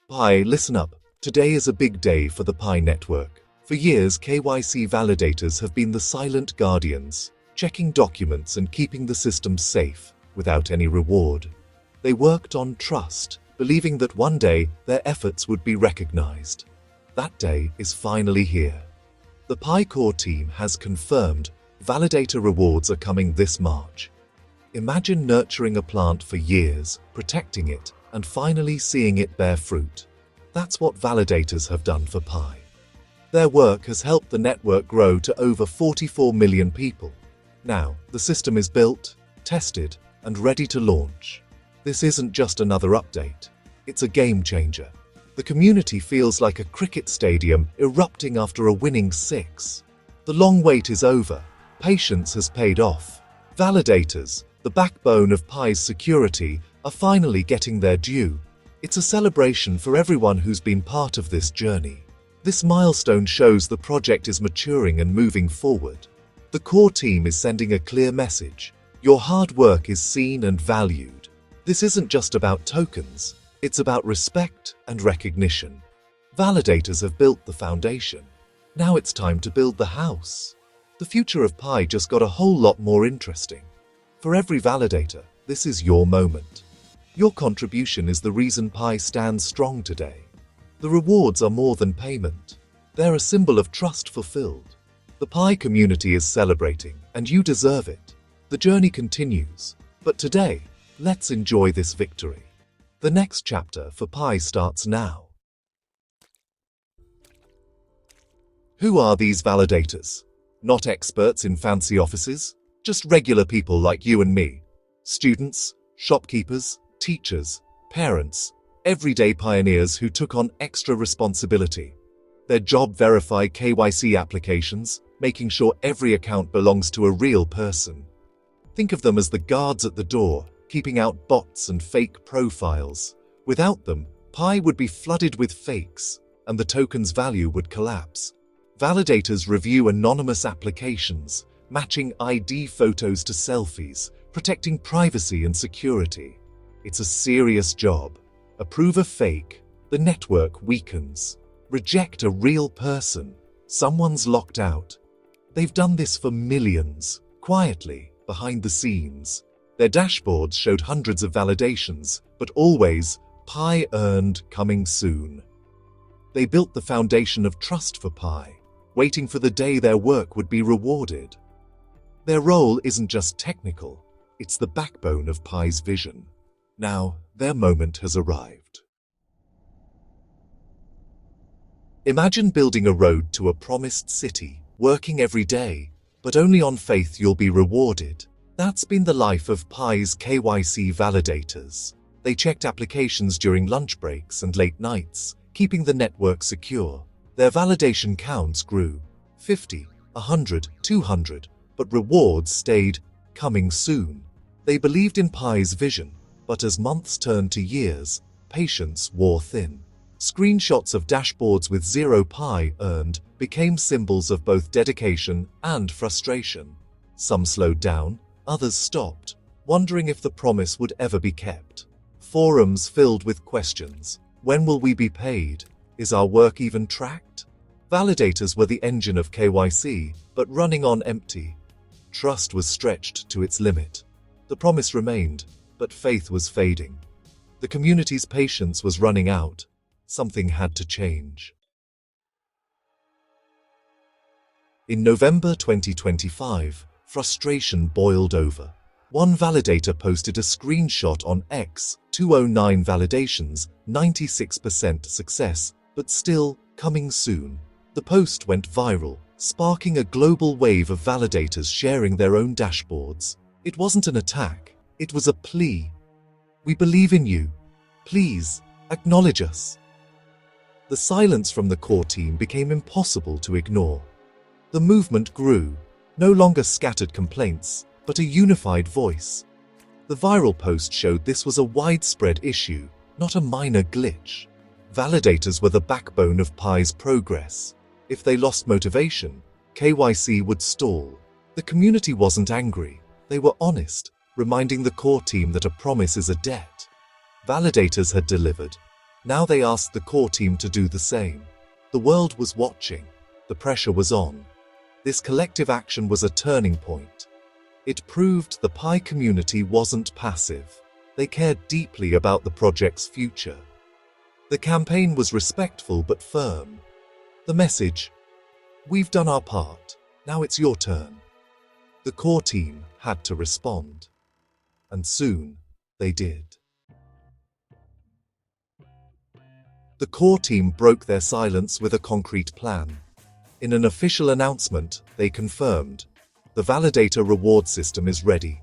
Pi, listen up. Today is a big day for the Pi network. For years, KYC validators have been the silent guardians, checking documents and keeping the system safe without any reward. They worked on trust, believing that one day their efforts would be recognized. That day is finally here. The Pi core team has confirmed Validator rewards are coming this March. Imagine nurturing a plant for years, protecting it, and finally seeing it bear fruit. That's what validators have done for Pi. Their work has helped the network grow to over 44 million people. Now, the system is built, tested, and ready to launch. This isn't just another update. It's a game changer. The community feels like a cricket stadium erupting after a winning six. The long wait is over. Patience has paid off. Validators, the backbone of Pi's security, are finally getting their due. It's a celebration for everyone who's been part of this journey. This milestone shows the project is maturing and moving forward. The core team is sending a clear message. Your hard work is seen and valued. This isn't just about tokens, it's about respect and recognition. Validators have built the foundation. Now it's time to build the house. The future of Pi just got a whole lot more interesting. For every validator, this is your moment. Your contribution is the reason Pi stands strong today. The rewards are more than payment. They're a symbol of trust fulfilled. The Pi community is celebrating, and you deserve it. The journey continues, but today, let's enjoy this victory. The next chapter for Pi starts now. Who are these validators? Not experts in fancy offices, just regular people like you and me. Students, shopkeepers, teachers, parents, everyday pioneers who took on extra responsibility. Their job verify KYC applications, making sure every account belongs to a real person. Think of them as the guards at the door, keeping out bots and fake profiles. Without them, Pi would be flooded with fakes, and the token's value would collapse. Validators review anonymous applications, matching ID photos to selfies, protecting privacy and security. It's a serious job. Approve a fake, the network weakens. Reject a real person, someone's locked out. They've done this for millions, quietly, behind the scenes. Their dashboards showed hundreds of validations, but always, Pi earned coming soon. They built the foundation of trust for Pi, waiting for the day their work would be rewarded. Their role isn't just technical, it's the backbone of Pi's vision. Now, their moment has arrived. Imagine building a road to a promised city, working every day, but only on faith you'll be rewarded. That's been the life of Pi's KYC validators. They checked applications during lunch breaks and late nights, keeping the network secure. Their validation counts grew, 50, 100, 200, but rewards stayed coming soon. They believed in Pi's vision, but as months turned to years, patience wore thin. Screenshots of dashboards with 0 Pi earned became symbols of both dedication and frustration. Some slowed down, others stopped, wondering if the promise would ever be kept. Forums filled with questions. When will we be paid? Is our work even tracked? Validators were the engine of KYC, but running on empty. Trust was stretched to its limit. The promise remained, but faith was fading. The community's patience was running out. Something had to change. In November 2025, frustration boiled over. One validator posted a screenshot on X, 209 validations, 96% success, but still coming soon. The post went viral, sparking a global wave of validators sharing their own dashboards. It wasn't an attack, it was a plea. We believe in you. Please, acknowledge us. The silence from the core team became impossible to ignore. The movement grew, no longer scattered complaints, but a unified voice. The viral post showed this was a widespread issue, not a minor glitch. Validators were the backbone of Pi's progress. If they lost motivation, KYC would stall. The community wasn't angry, they were honest, reminding the core team that a promise is a debt. Validators had delivered. Now they asked the core team to do the same. The world was watching. The pressure was on. This collective action was a turning point. It proved the Pi community wasn't passive. They cared deeply about the project's future. The campaign was respectful but firm. The message: "We've done our part, now it's your turn." The core team had to respond. And soon, they did. The core team broke their silence with a concrete plan. In an official announcement, they confirmed, the Validator reward system is ready.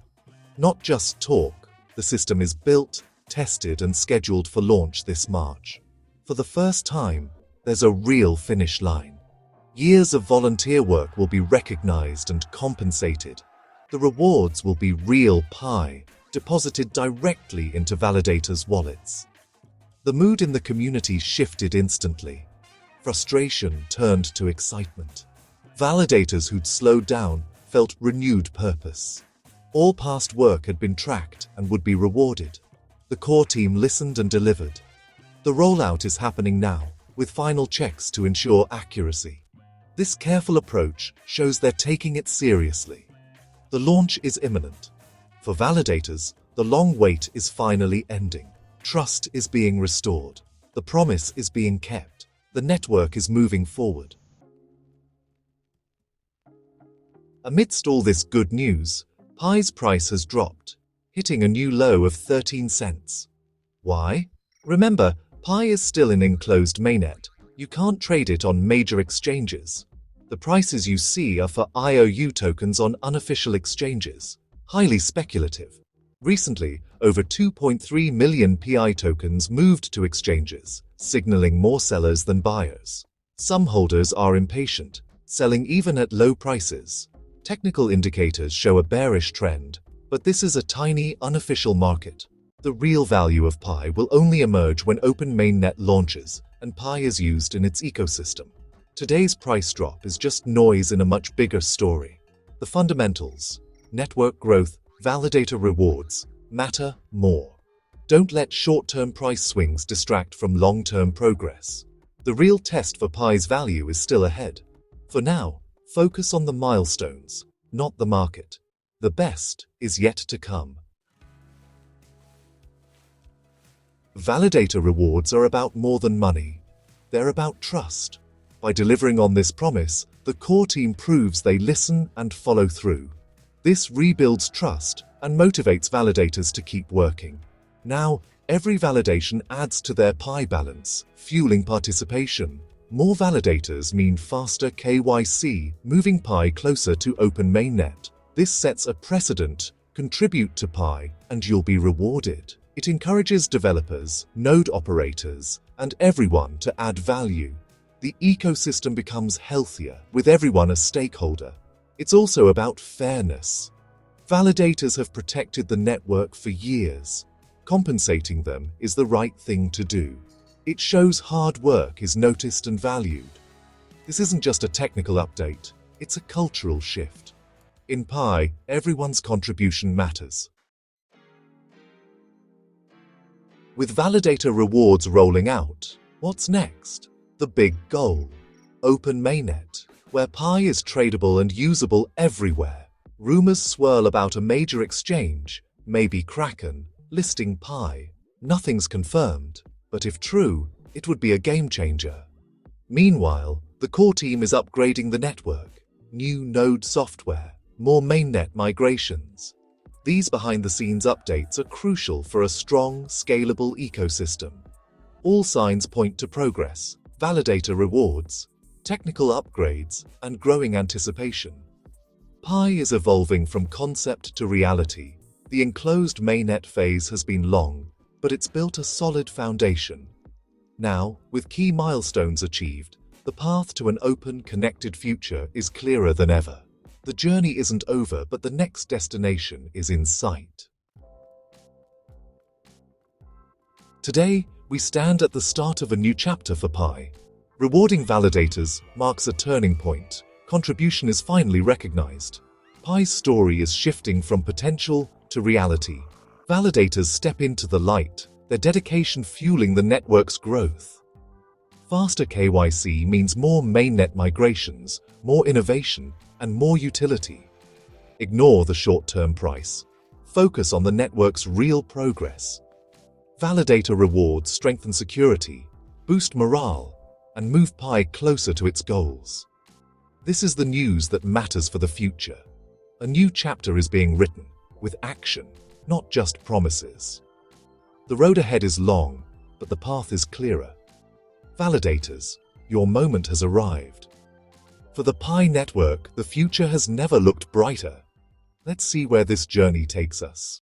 Not just talk, the system is built, tested, and scheduled for launch this March. For the first time, there's a real finish line. Years of volunteer work will be recognized and compensated. The rewards will be real Pi, deposited directly into Validators' wallets. The mood in the community shifted instantly. Frustration turned to excitement. Validators who'd slowed down felt renewed purpose. All past work had been tracked and would be rewarded. The core team listened and delivered. The rollout is happening now, with final checks to ensure accuracy. This careful approach shows they're taking it seriously. The launch is imminent. For Validators, the long wait is finally ending. Trust is being restored. The promise is being kept. The network is moving forward. Amidst all this good news, Pi's price has dropped, hitting a new low of 13 cents. Why? Remember, Pi is still an enclosed mainnet. You can't trade it on major exchanges. The prices you see are for IOU tokens on unofficial exchanges. Highly speculative. Recently, over 2.3 million Pi tokens moved to exchanges, signaling more sellers than buyers. Some holders are impatient, selling even at low prices. Technical indicators show a bearish trend, but this is a tiny, unofficial market. The real value of Pi will only emerge when open mainnet launches and Pi is used in its ecosystem. Today's price drop is just noise in a much bigger story. The fundamentals, network growth, Validator rewards, matter more. Don't let short-term price swings distract from long-term progress. The real test for Pi's value is still ahead. For now, focus on the milestones, not the market. The best is yet to come. Validator rewards are about more than money. They're about trust. By delivering on this promise, the core team proves they listen and follow through. This rebuilds trust and motivates validators to keep working. Now, every validation adds to their Pi balance, fueling participation. More validators mean faster KYC, moving Pi closer to open mainnet. This sets a precedent. Contribute to Pi, and you'll be rewarded. It encourages developers, node operators, and everyone to add value. The ecosystem becomes healthier, with everyone a stakeholder. It's also about fairness. Validators have protected the network for years. Compensating them is the right thing to do. It shows hard work is noticed and valued. This isn't just a technical update, it's a cultural shift. In Pi, everyone's contribution matters. With Validator rewards rolling out, what's next? The big goal. Open mainnet, where Pi is tradable and usable everywhere. Rumors swirl about a major exchange, maybe Kraken, listing Pi. Nothing's confirmed, but if true, it would be a game changer. Meanwhile, the core team is upgrading the network. New node software, more mainnet migrations. These behind-the-scenes updates are crucial for a strong, scalable ecosystem. All signs point to progress, Validator rewards, technical upgrades, and growing anticipation. Pi is evolving from concept to reality. The enclosed mainnet phase has been long, but it's built a solid foundation. Now, with key milestones achieved, the path to an open, connected future is clearer than ever. The journey isn't over, but the next destination is in sight. Today, we stand at the start of a new chapter for Pi. Rewarding validators marks a turning point. Contribution is finally recognized. Pi's story is shifting from potential to reality. Validators step into the light, their dedication fueling the network's growth. Faster KYC means more mainnet migrations, more innovation, and more utility. Ignore the short-term price. Focus on the network's real progress. Validator rewards strengthen security, boost morale, and move Pi closer to its goals. This is the news that matters for the future. A new chapter is being written, with action, not just promises. The road ahead is long, but the path is clearer. Validators, your moment has arrived. For the Pi network, the future has never looked brighter. Let's see where this journey takes us.